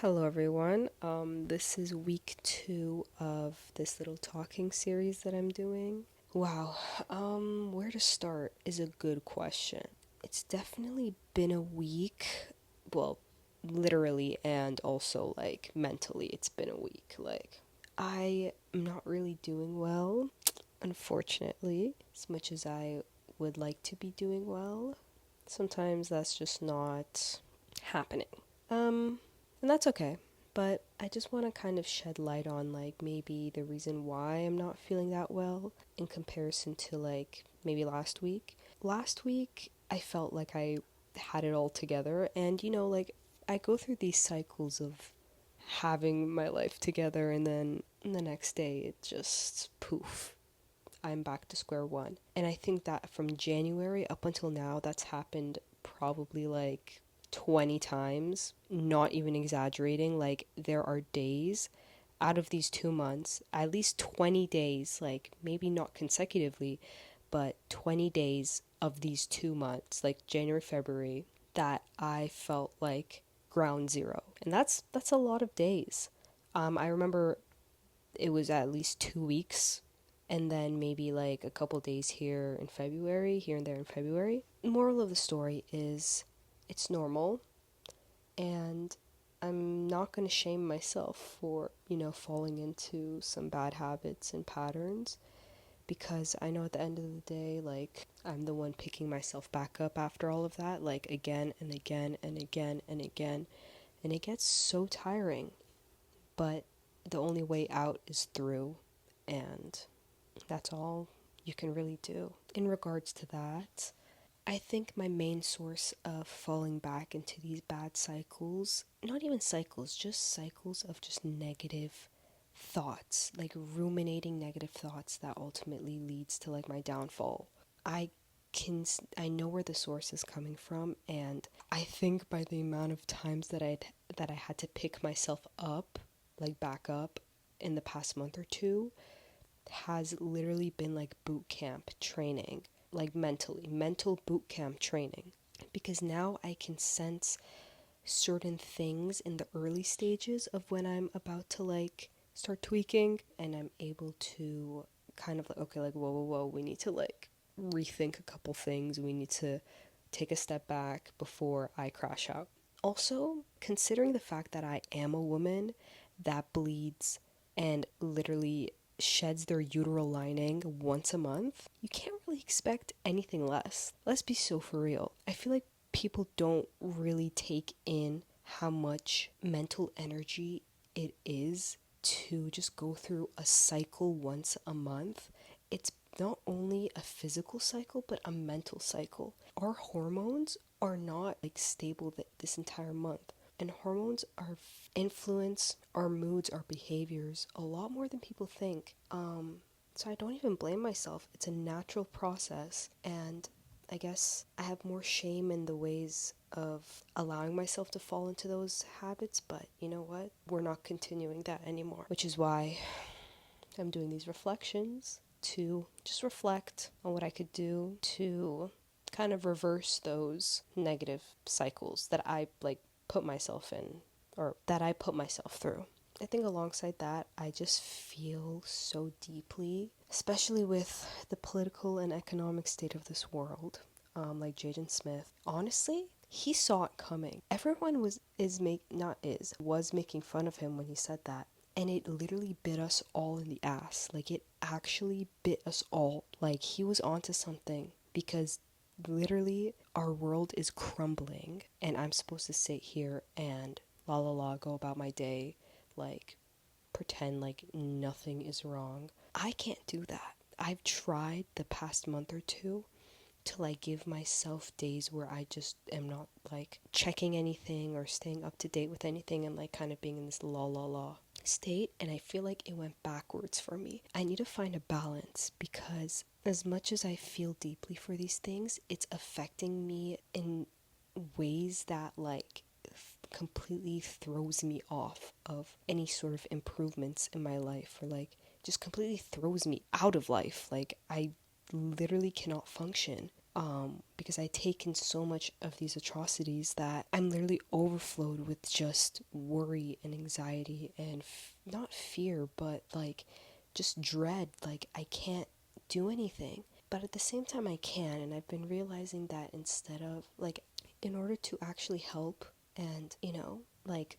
Hello, everyone. This is week 2 of this little talking series that I'm doing. Wow, where to start is a good question. It's definitely been a week. Well, literally and also like mentally, it's been a week. I am not really doing well, unfortunately, as much as I would like to be doing well. Sometimes that's just not happening. Um, and that's okay. But I just want to kind of shed light on like maybe the reason why I'm not feeling that well in comparison to like maybe last week. Last week, I felt like I had it all together, and like I go through these cycles of having my life together, and then the next day it just poof. I'm back to square one. And I think that from January up until now, that's happened probably like 20 times, not even exaggerating. Like, there are days out of these 2 months, at least 20 days, like maybe not consecutively, but 20 days of these 2 months, like January, February, that I felt like ground zero. And that's a lot of days. I remember it was at least 2 weeks, and then maybe like a couple days here in February, here and there in February. Moral of the story is it's normal, and I'm not going to shame myself for, falling into some bad habits and patterns, because I know at the end of the day, like, I'm the one picking myself back up after all of that, like, again and again and again and again. And it gets so tiring, but the only way out is through, and that's all you can really do. In regards to that, I think my main source of falling back into these bad cycles, not even cycles, just cycles of just negative thoughts, like ruminating negative thoughts that ultimately leads to like my downfall. I I know where the source is coming from, and I think by the amount of times that I had to pick myself up, like back up in the past month or two, has literally been like boot camp training, like mental boot camp training. Because now I can sense certain things in the early stages of when I'm about to like start tweaking, and I'm able to kind of like, okay, like, whoa, whoa, whoa, we need to like rethink a couple things. We need to take a step back before I crash out. Also, considering the fact that I am a woman that bleeds and literally sheds their uteral lining once a month, you can't really expect anything less. Let's be so for real. I feel like people don't really take in how much mental energy it is to just go through a cycle once a month. It's not only a physical cycle, but a mental cycle. Our hormones are not like stable this entire month. And hormones are influence our moods, our behaviors a lot more than people think. So I don't even blame myself. It's a natural process, and I guess I have more shame in the ways of allowing myself to fall into those habits, but you know what? We're not continuing that anymore, which is why I'm doing these reflections to just reflect on what I could do to kind of reverse those negative cycles that I like put myself in, or that I put myself through. I think alongside that, I just feel so deeply, especially with the political and economic state of this world, like Jaden Smith. Honestly, he saw it coming. Everyone was making fun of him when he said that. And it literally bit us all in the ass. Like, it actually bit us all. Like, he was onto something, because literally our world is crumbling, and I'm supposed to sit here and la la la go about my day, like pretend like nothing is wrong. I can't do that. I've tried the past month or two to like give myself days where I just am not like checking anything or staying up to date with anything, and like kind of being in this la la la state, and I feel like it went backwards for me. I need to find a balance, because as much as I feel deeply for these things, it's affecting me in ways that like completely throws me off of any sort of improvements in my life, or like just completely throws me out of life. Like, I literally cannot function. because I take in so much of these atrocities that I'm literally overflowed with just worry and anxiety and not fear, but like just dread. Like I can't do anything. But at the same time, I can, and I've been realizing that instead of like, in order to actually help and, like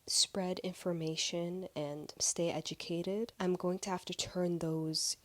spread information and stay educated, I'm going to have to turn those,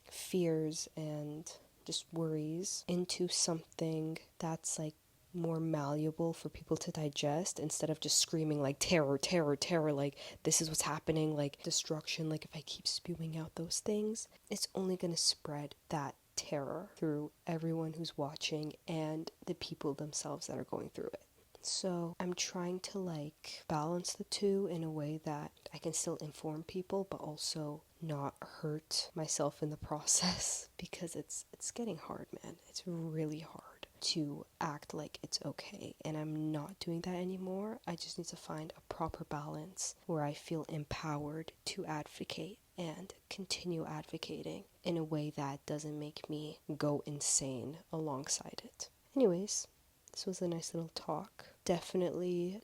fears and just worries into something that's like more malleable for people to digest instead of just screaming like terror, terror, terror, like this is what's happening, like destruction. Like if I keep spewing out those things, it's only going to spread that terror through everyone who's watching and the people themselves that are going through it. So I'm trying to like balance the two in a way that I can still inform people but also not hurt myself in the process because it's getting hard, man. It's really hard to act like it's okay, and I'm not doing that anymore. I just need to find a proper balance where I feel empowered to advocate and continue advocating in a way that doesn't make me go insane alongside it. Anyways, this was a nice little talk. Definitely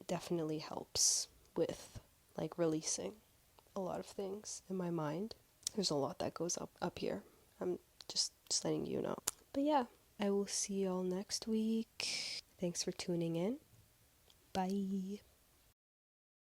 helps with like releasing a lot of things in my mind. There's a lot that goes up here. I'm just letting you know. But yeah, I will see y'all next week. Thanks for tuning in. Bye.